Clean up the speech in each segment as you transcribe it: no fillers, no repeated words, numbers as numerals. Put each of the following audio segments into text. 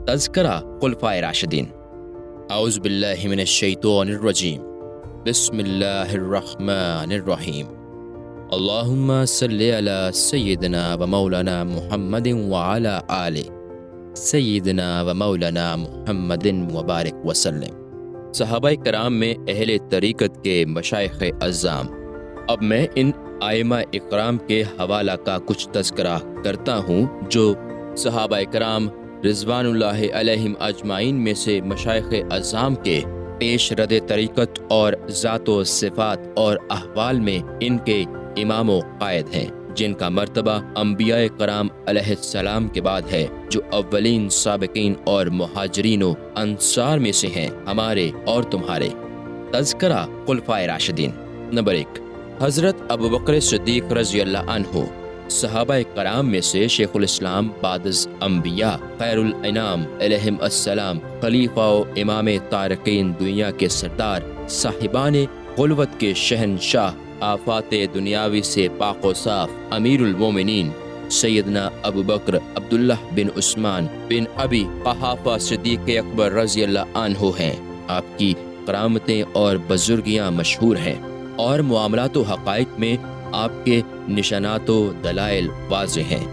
تذکرہ خلفائے راشدین۔ اعوذ باللہ من الشیطان الرجیم، بسم اللہ الرحمن الرحیم۔ اللہم صلی علی سیدنا و مولانا محمد وعلی آل سیدنا و مولانا محمد وبارک وسلم۔ صحابہ کرام میں اہل طریقت کے مشائخ اعظام۔ اب میں ان ائمہ اکرام کے حوالہ کا کچھ تذکرہ کرتا ہوں جو صحابہ کرام رضوان اللہ علیہم اجمعین میں سے مشائخ اعظام کے پیش رد طریقت اور ذات و صفات اور احوال میں ان کے امام و قائد ہیں، جن کا مرتبہ انبیاء کرام علیہ السلام کے بعد ہے، جو اولین سابقین اور مہاجرین و انصار میں سے ہیں، ہمارے اور تمہارے۔ تذکرہ خلفائے راشدین۔ نمبر 1، حضرت ابوبکر صدیق رضی اللہ عنہ۔ صحابہ کرام میں سے شیخ الاسلام بعد از انبیاء، خیر الانام علیہم السلام، خلیفہ و امام طارقین، دنیا کے سردار، صاحبان خلوت کے شہنشاہ، آفات دنیاوی سے پاک و صاف، امیر المومنین سیدنا ابوبکر عبداللہ بن عثمان بن ابی قحافہ صدیق اکبر رضی اللہ عنہ ہیں۔ آپ کی کرامتیں اور بزرگیاں مشہور ہیں، اور معاملات و حقائق میں آپ کے نشانات و دلائل واضح ہیں۔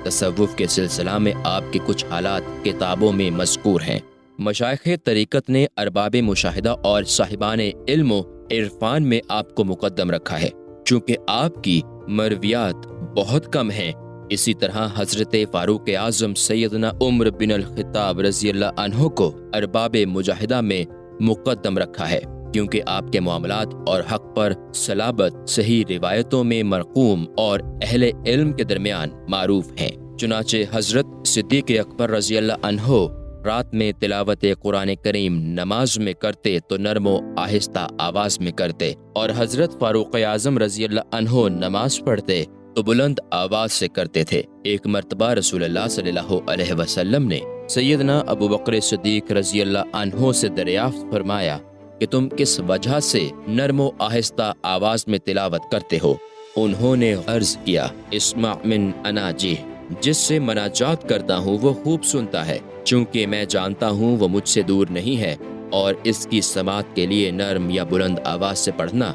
تصوف کے سلسلہ میں آپ کے کچھ حالات کتابوں میں مذکور ہیں۔ مشائخ طریقت نے ارباب مشاہدہ اور صاحبان علم و عرفان میں آپ کو مقدم رکھا ہے، چونکہ آپ کی مرویات بہت کم ہیں۔ اسی طرح حضرت فاروق اعظم سیدنا عمر بن الخطاب رضی اللہ عنہ کو ارباب مجاہدہ میں مقدم رکھا ہے، کیونکہ آپ کے معاملات اور حق پر صلابت صحیح روایتوں میں مرقوم اور اہل علم کے درمیان معروف ہیں۔ چنانچہ حضرت صدیق اکبر رضی اللہ عنہ رات میں تلاوت قرآن کریم نماز میں کرتے تو نرم و آہستہ آواز میں کرتے، اور حضرت فاروق اعظم رضی اللہ عنہ نماز پڑھتے تو بلند آواز سے کرتے تھے۔ ایک مرتبہ رسول اللہ صلی اللہ علیہ وسلم نے سیدنا ابوبکر صدیق رضی اللہ عنہ سے دریافت فرمایا کہ تم کس وجہ سے نرم و آہستہ آواز میں تلاوت کرتے ہو؟ انہوں نے عرض کیا، اسمع من اناجی، جس سے مناجات کرتا ہوں وہ خوب سنتا ہے، چونکہ میں جانتا ہوں وہ مجھ سے دور نہیں ہے، اور اس کی سماعت کے لیے نرم یا بلند آواز سے پڑھنا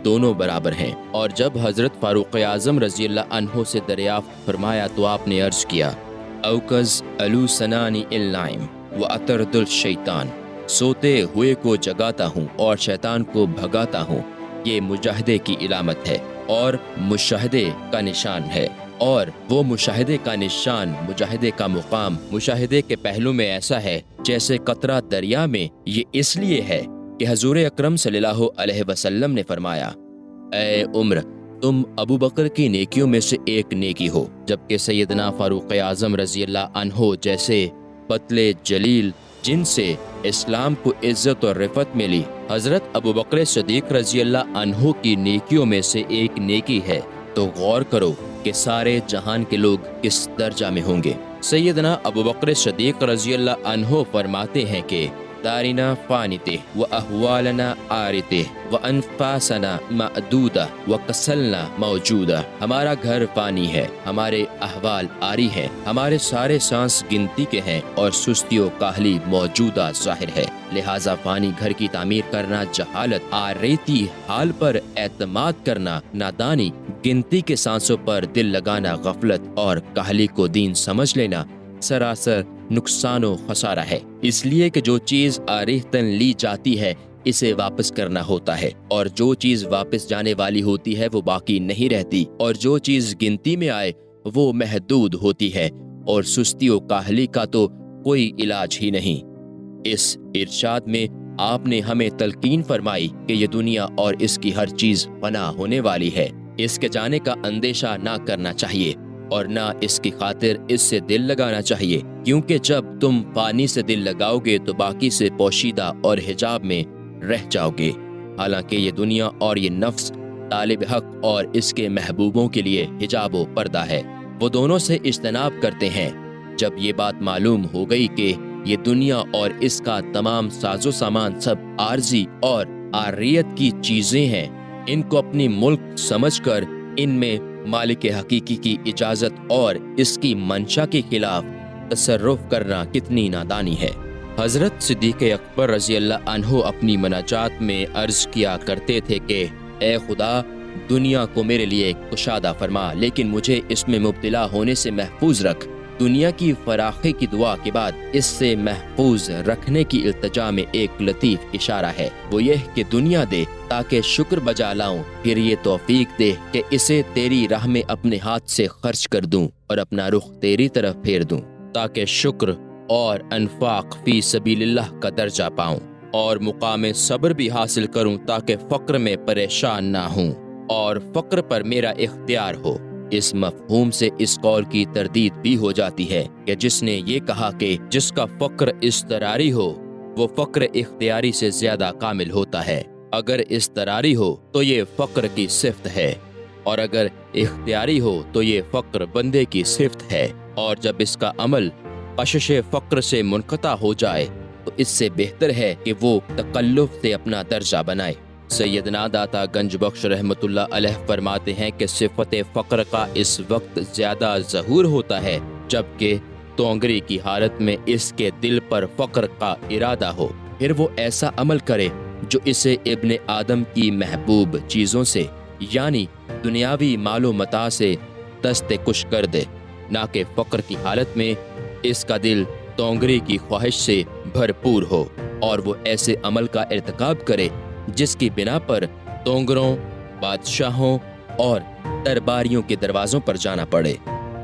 دونوں برابر ہیں۔ اور جب حضرت فاروق اعظم رضی اللہ عنہ سے دریافت فرمایا تو آپ نے عرض کیا، اوقظ الو سنانی النائم و اطرد الشیطان، سوتے ہوئے کو جگاتا ہوں اور شیطان کو بھگاتا ہوں۔ یہ مجاہدے کی علامت ہے اور مشاہدے کا نشان ہے، اور وہ مشاہدے کا نشان، مجاہدے کا مقام مشاہدے کے پہلو میں ایسا ہے جیسے قطرہ دریا میں۔ یہ اس لیے ہے کہ حضور اکرم صلی اللہ علیہ وسلم نے فرمایا، اے عمر، تم ابو بکر کی نیکیوں میں سے ایک نیکی ہو، جبکہ سیدنا فاروق اعظم رضی اللہ عنہ جیسے پتلے جلیل، جن سے اسلام کو عزت اور رفعت ملی، حضرت ابوبکر صدیق رضی اللہ عنہ کی نیکیوں میں سے ایک نیکی ہے، تو غور کرو کہ سارے جہان کے لوگ کس درجہ میں ہوں گے۔ سیدنا ابوبکر صدیق رضی اللہ عنہ فرماتے ہیں کہ دارنا فانتے و احوالنا آرتے و انفاسنا معدودہ و کسلنا موجودہ، ہمارا گھر فانی ہے، ہمارے احوال آری ہیں، ہمارے سارے سانس گنتی کے ہیں، اور سستی و کاہلی موجودہ ظاہر ہے۔ لہٰذا فانی گھر کی تعمیر کرنا جہالت، آریتی حال پر اعتماد کرنا نادانی، گنتی کے سانسوں پر دل لگانا غفلت، اور کاہلی کو دین سمجھ لینا سراسر نقصان و خسارہ ہے۔ اس لیے کہ جو چیز آریختن لی جاتی ہے اسے واپس کرنا ہوتا ہے، اور جو چیز واپس جانے والی ہوتی ہے وہ باقی نہیں رہتی، اور جو چیز گنتی میں آئے وہ محدود ہوتی ہے، اور سستی و کاہلی کا تو کوئی علاج ہی نہیں۔ اس ارشاد میں آپ نے ہمیں تلقین فرمائی کہ یہ دنیا اور اس کی ہر چیز فنا ہونے والی ہے، اس کے جانے کا اندیشہ نہ کرنا چاہیے، اور نہ اس کی خاطر اس سے دل لگانا چاہیے، کیونکہ جب تم فانی سے دل لگاؤ گے تو باقی سے پوشیدہ اور حجاب میں رہ جاؤ گے۔ حالانکہ یہ دنیا اور یہ نفس طالب حق اور اس کے محبوبوں کے لیے حجاب و پردہ ہے، وہ دونوں سے اجتناب کرتے ہیں۔ جب یہ بات معلوم ہو گئی کہ یہ دنیا اور اس کا تمام ساز و سامان سب عارضی اور عاریت کی چیزیں ہیں، ان کو اپنی ملک سمجھ کر ان میں مالک حقیقی کی اجازت اور اس کی منشا کے خلاف تصرف کرنا کتنی نادانی ہے۔ حضرت صدیق اکبر رضی اللہ عنہ اپنی مناجات میں عرض کیا کرتے تھے کہ اے خدا، دنیا کو میرے لیے کشادہ فرما، لیکن مجھے اس میں مبتلا ہونے سے محفوظ رکھ۔ دنیا کی فراخی کی دعا کے بعد اس سے محفوظ رکھنے کی التجا میں ایک لطیف اشارہ ہے، وہ یہ کہ دنیا دے تاکہ شکر بجا لاؤں، پھر یہ توفیق دے کہ اسے تیری راہ میں اپنے ہاتھ سے خرچ کر دوں اور اپنا رخ تیری طرف پھیر دوں، تاکہ شکر اور انفاق فی سبیل اللہ کا درجہ پاؤں، اور مقام صبر بھی حاصل کروں تاکہ فقر میں پریشان نہ ہوں اور فقر پر میرا اختیار ہو۔ اس مفہوم سے اس قول کی تردید بھی ہو جاتی ہے کہ جس نے یہ کہا کہ جس کا فقر اضطراری ہو وہ فقر اختیاری سے زیادہ کامل ہوتا ہے۔ اگر اضطراری ہو تو یہ فقر کی صفت ہے، اور اگر اختیاری ہو تو یہ فقر بندے کی صفت ہے، اور جب اس کا عمل کشش فقر سے منقطع ہو جائے تو اس سے بہتر ہے کہ وہ تکلف سے اپنا درجہ بنائے۔ سیدنا داتا گنج بخش رحمۃ اللہ علیہ فرماتے ہیں کہ صفت فقر کا اس وقت زیادہ ظہور ہوتا ہے جبکہ تونگری کی حالت میں اس کے دل پر فقر کا ارادہ ہو، پھر وہ ایسا عمل کرے جو اسے ابن آدم کی محبوب چیزوں سے یعنی دنیاوی مال و متاع سے دست کش کر دے، نہ کہ فقر کی حالت میں اس کا دل تونگری کی خواہش سے بھرپور ہو اور وہ ایسے عمل کا ارتکاب کرے جس کی بنا پر تونگروں، بادشاہوں اور درباریوں کے دروازوں پر جانا پڑے۔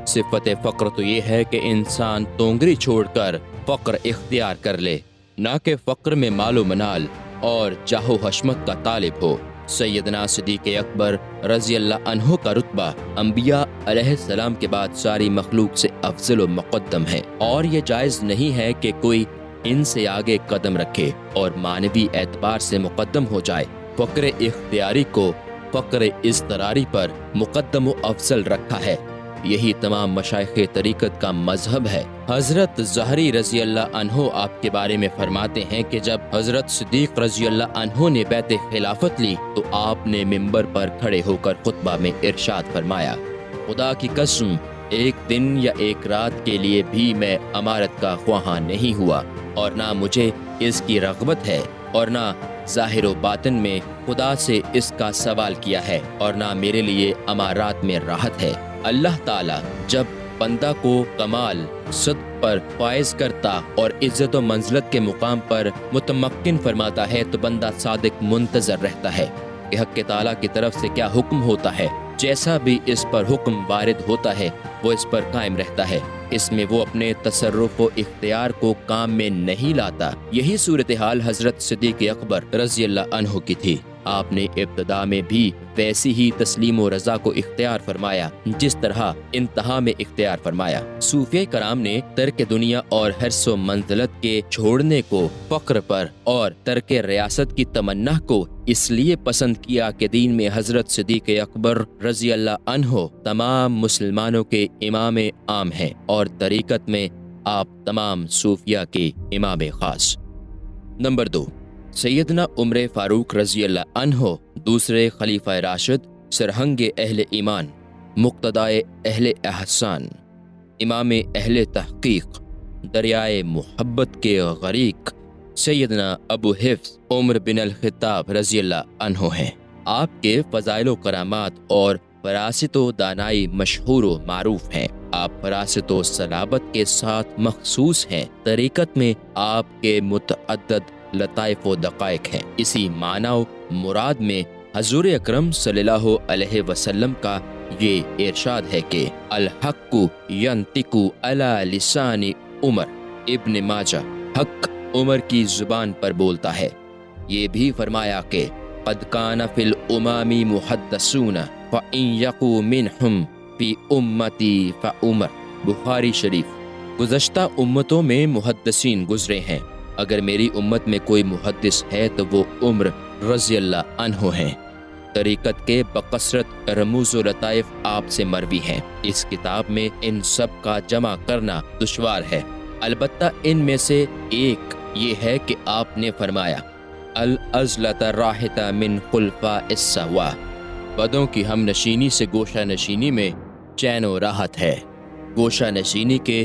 صفت فقر تو یہ ہے کہ انسان تونگری چھوڑ کر فقر اختیار کر لے، نہ کہ فقر میں مال و منال اور جاہ و حشمت کا طالب ہو۔ سیدنا صدیق اکبر رضی اللہ عنہ کا رتبہ انبیاء علیہ السلام کے بعد ساری مخلوق سے افضل و مقدم ہے، اور یہ جائز نہیں ہے کہ کوئی ان سے آگے قدم رکھے اور معنوی اعتبار سے مقدم ہو جائے۔ فقر اختیاری کو فقر اضطراری پر مقدم و افضل رکھا ہے، یہی تمام مشائخ طریقت کا مذہب ہے۔ حضرت ظہری رضی اللہ عنہ آپ کے بارے میں فرماتے ہیں کہ جب حضرت صدیق رضی اللہ عنہ نے بیعت خلافت لی تو آپ نے منبر پر کھڑے ہو کر خطبہ میں ارشاد فرمایا، خدا کی قسم، ایک دن یا ایک رات کے لیے بھی میں امارت کا خواہاں نہیں ہوا، اور نہ مجھے اس کی رغبت ہے، اور نہ ظاہر و باطن میں خدا سے اس کا سوال کیا ہے، اور نہ میرے لیے امارات میں راحت ہے۔ اللہ تعالیٰ جب بندہ کو کمال صدق پر فائز کرتا اور عزت و منزلت کے مقام پر متمکن فرماتا ہے تو بندہ صادق منتظر رہتا ہے کہ حق تعالیٰ کی طرف سے کیا حکم ہوتا ہے، جیسا بھی اس پر حکم وارد ہوتا ہے وہ اس پر قائم رہتا ہے، اس میں وہ اپنے تصرف و اختیار کو کام میں نہیں لاتا۔ یہی صورتحال حضرت صدیق اکبر رضی اللہ عنہ کی تھی۔ آپ نے ابتدا میں بھی ویسی ہی تسلیم و رضا کو اختیار فرمایا جس طرح انتہا میں اختیار فرمایا۔ صوفیہ کرام نے ترک دنیا اور حرص و منزلت کے چھوڑنے کو فقر پر اور ترک ریاست کی تمنا کو اس لیے پسند کیا کہ دین میں حضرت صدیق اکبر رضی اللہ عنہ تمام مسلمانوں کے امام عام ہیں اور طریقت میں آپ تمام صوفیہ کے امام خاص۔ نمبر 2، سیدنا عمر فاروق رضی اللہ عنہ دوسرے خلیفہ راشد، سرہنگ اہل ایمان، مقتدائے اہل احسان، امام اہل تحقیق، دریائے محبت کے غریق سیدنا ابو حفص عمر بن الخطاب رضی اللہ عنہ ہیں۔ آپ کے فضائل و کرامات اور فراست و دانائی مشہور و معروف ہیں۔ آپ فراست و صلابت کے ساتھ مخصوص ہیں۔ طریقت میں آپ کے متعدد لطائف و دقائق ہیں۔ اسی معنی و مراد میں حضور اکرم صلی اللہ علیہ وسلم کا یہ ارشاد ہے کہ الحق ینطق علی لسان عمر، ابن ماجہ، حق عمر کی زبان پر بولتا ہے۔ یہ بھی فرمایا کہ قد کان فی الامام محدثون فإن یقو منہم فی امتی فعمر، بخاری شریف۔ گزشتہ امتوں میں محدثین گزرے ہیں، اگر میری امت میں کوئی محدث ہے تو وہ عمر رضی اللہ عنہ ہیں۔ طریقت کے بکثرت رموز و لطائف آپ سے مروی ہیں۔ اس کتاب میں ان سب کا جمع کرنا دشوار ہے، البتہ ان میں سے ایک یہ ہے کہ آپ نے فرمایا العزلۃ راحت من خلفاء السوا، بدوں کی ہم نشینی سے گوشہ نشینی میں چین و راحت ہے۔ گوشہ نشینی کے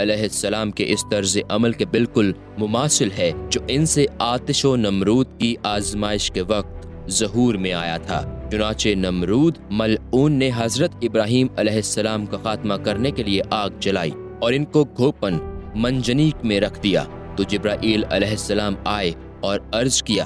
علیہ السلام کے اس طرز عمل کے بالکل مماثل ہے جو ان سے آتش و نمرود کی آزمائش کے وقت ظہور میں آیا تھا۔ چنانچہ نمرود ملعون نے حضرت ابراہیم علیہ السلام کا خاتمہ کرنے کے لیے آگ جلائی اور ان کو گھوپن منجنیق میں رکھ دیا، تو جبرائیل علیہ السلام آئے اور عرض کیا،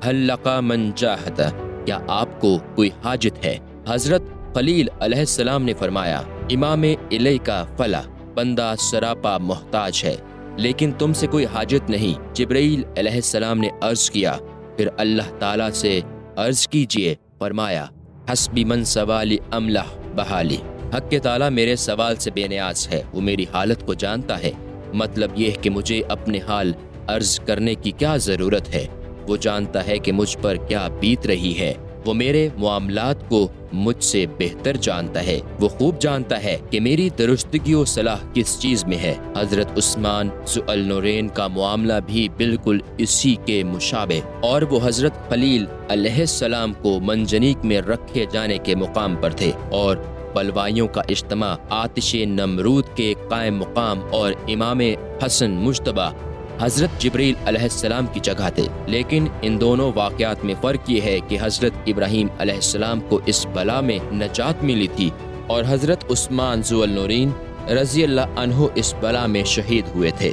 حل لقا من جاہد، کیا آپ کو کوئی حاجت ہے؟ حضرت خلیل علیہ السلام نے فرمایا، امام الیکا فلا، بندہ سراپا محتاج ہے، لیکن تم سے کوئی حاجت نہیں۔ جبرائیل علیہ السلام نے عرض کیا، پھر اللہ تعالیٰ سے عرض کیجئے، فرمایا، حسبی من سوالی املح بحالی، حق تعالیٰ میرے سوال سے بے نیاز ہے، وہ میری حالت کو جانتا ہے۔ مطلب یہ کہ مجھے اپنے حال عرض کرنے کی کیا ضرورت ہے، وہ جانتا ہے کہ مجھ پر کیا بیت رہی ہے، وہ میرے معاملات کو مجھ سے بہتر جانتا ہے، وہ خوب جانتا ہے کہ میری درستگی و صلاح کس چیز میں ہے۔ حضرت عثمان ذو النورین کا معاملہ بھی بالکل اسی کے مشابہ، اور وہ حضرت خلیل علیہ السلام کو منجنیق میں رکھے جانے کے مقام پر تھے، اور بلوائیوں کا اجتماع آتش نمرود کے قائم مقام اور امام حسن مجتبی حضرت جبریل علیہ السلام کی جگہ تھے۔ لیکن ان دونوں واقعات میں فرق یہ ہے کہ حضرت ابراہیم علیہ السلام کو اس بلا میں نجات ملی تھی، اور حضرت عثمان ذو النورین رضی اللہ عنہ اس بلا میں شہید ہوئے تھے،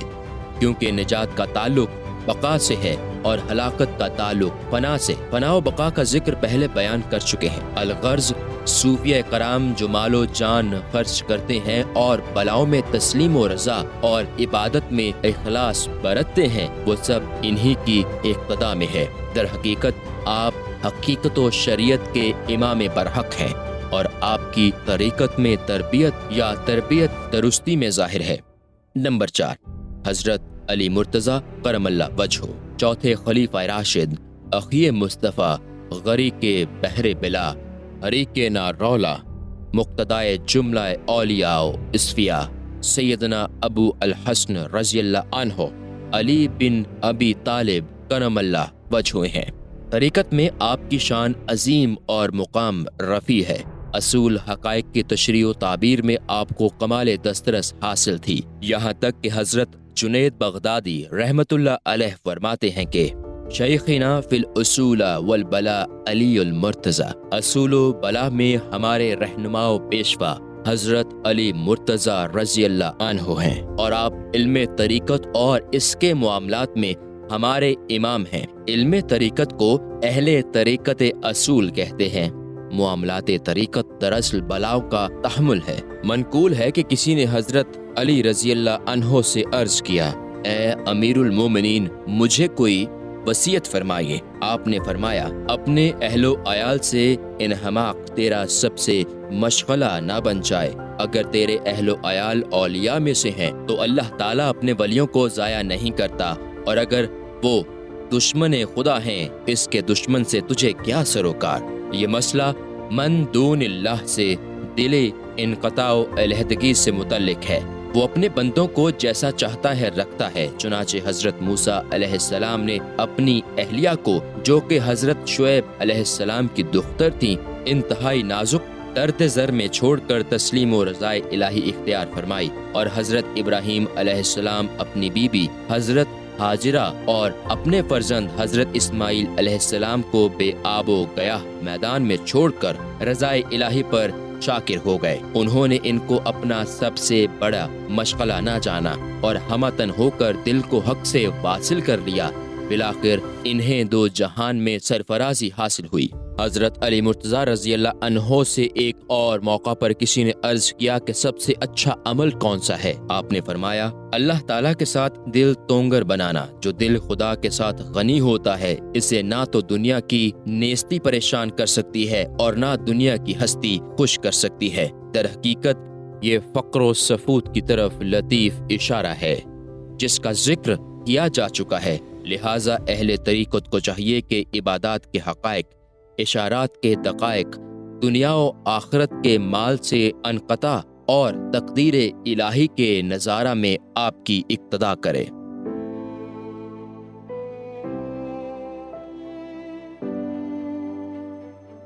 کیونکہ نجات کا تعلق بقا سے ہے اور ہلاکت کا تعلق فنا سے۔ فنا و بقا کا ذکر پہلے بیان کر چکے ہیں۔ الغرض صوفیہ کرام جو مال و جان خرچ کرتے ہیں اور بلاؤں میں تسلیم و رضا اور عبادت میں اخلاص برتتے ہیں، وہ سب انہی کی اقتدا میں ہے۔ در حقیقت آپ حقیقت و شریعت کے امام برحق ہیں، اور آپ کی طریقت میں تربیت یا تربیت درستی میں ظاہر ہے۔ نمبر 4، حضرت علی مرتضیٰ کرم اللہ وجہہ، چوتھے خلیفہ راشد، اخی مصطفیٰ، غری کے بحر بلا، حریق نہ رولا، مقتدائے جملہ اولیاء و اصفیاء، سیدنا ابو الحسن رضی اللہ عنہ، علی بن ابی طالب کرم اللہ وجہہ ہیں۔ طریقت میں آپ کی شان عظیم اور مقام رفیع ہے۔ اصول حقائق کی تشریح و تعبیر میں آپ کو کمال دسترس حاصل تھی، یہاں تک کہ حضرت جنید بغدادی رحمت اللہ علیہ فرماتے ہیں کہ شیخنا فی الاصول والبلا علی المرتضیٰ، اصول و بلا میں ہمارے رہنما و پیشوا حضرت علی مرتضیٰ رضی اللہ عنہ ہیں، اور آپ علم طریقت اور اس کے معاملات میں ہمارے امام ہیں۔ علم طریقت کو اہل طریقت اصول کہتے ہیں۔ معاملات طریقت دراصل بلاؤ کا تحمل ہے۔ منقول ہے کہ کسی نے حضرت علی رضی اللہ عنہ سے عرض کیا، اے امیر المومنین، مجھے کوئی وصیت فرمائیے۔ آپ نے فرمایا، اپنے اہل و عیال سے انحماق تیرا سب سے مشغلہ نہ بن جائے۔ اگر تیرے اہل و عیال اولیاء میں سے ہیں تو اللہ تعالیٰ اپنے ولیوں کو ضائع نہیں کرتا، اور اگر وہ دشمن خدا ہیں، اس کے دشمن سے تجھے کیا سروکار۔ یہ مسئلہ من دون اللہ سے دل انقطاع و علیحدگی سے متعلق ہے۔ وہ اپنے بندوں کو جیسا چاہتا ہے رکھتا ہے۔ چنانچہ حضرت موسیٰ علیہ السلام نے اپنی اہلیہ کو، جو کہ حضرت شعیب علیہ السلام کی دختر تھیں، انتہائی نازک درد زر میں چھوڑ کر تسلیم و رضائے الہی اختیار فرمائی، اور حضرت ابراہیم علیہ السلام اپنی بیوی حضرت ہاجرہ اور اپنے فرزند حضرت اسماعیل علیہ السلام کو بے آب و گیاہ میدان میں چھوڑ کر رضائے الہی پر شاکر ہو گئے۔ انہوں نے ان کو اپنا سب سے بڑا مشغلہ نہ جانا اور ہمتن ہو کر دل کو حق سے واصل کر لیا۔ بالآخر انہیں دو جہان میں سرفرازی حاصل ہوئی۔ حضرت علی مرتضیٰ رضی اللہ عنہ سے ایک اور موقع پر کسی نے عرض کیا کہ سب سے اچھا عمل کون سا ہے؟ آپ نے فرمایا، اللہ تعالیٰ کے ساتھ دل تونگر بنانا۔ جو دل خدا کے ساتھ غنی ہوتا ہے، اسے نہ تو دنیا کی نیستی پریشان کر سکتی ہے اور نہ دنیا کی ہستی خوش کر سکتی ہے۔ در حقیقت یہ فقر و سفود کی طرف لطیف اشارہ ہے جس کا ذکر کیا جا چکا ہے۔ لہٰذا اہل طریقت کو چاہیے کہ عبادات کے حقائق، اشارات کے دقائق، دنیا و آخرت کے مال سے انقطاع اور تقدیر الہی کے نظارہ میں آپ کی اقتدا کرے۔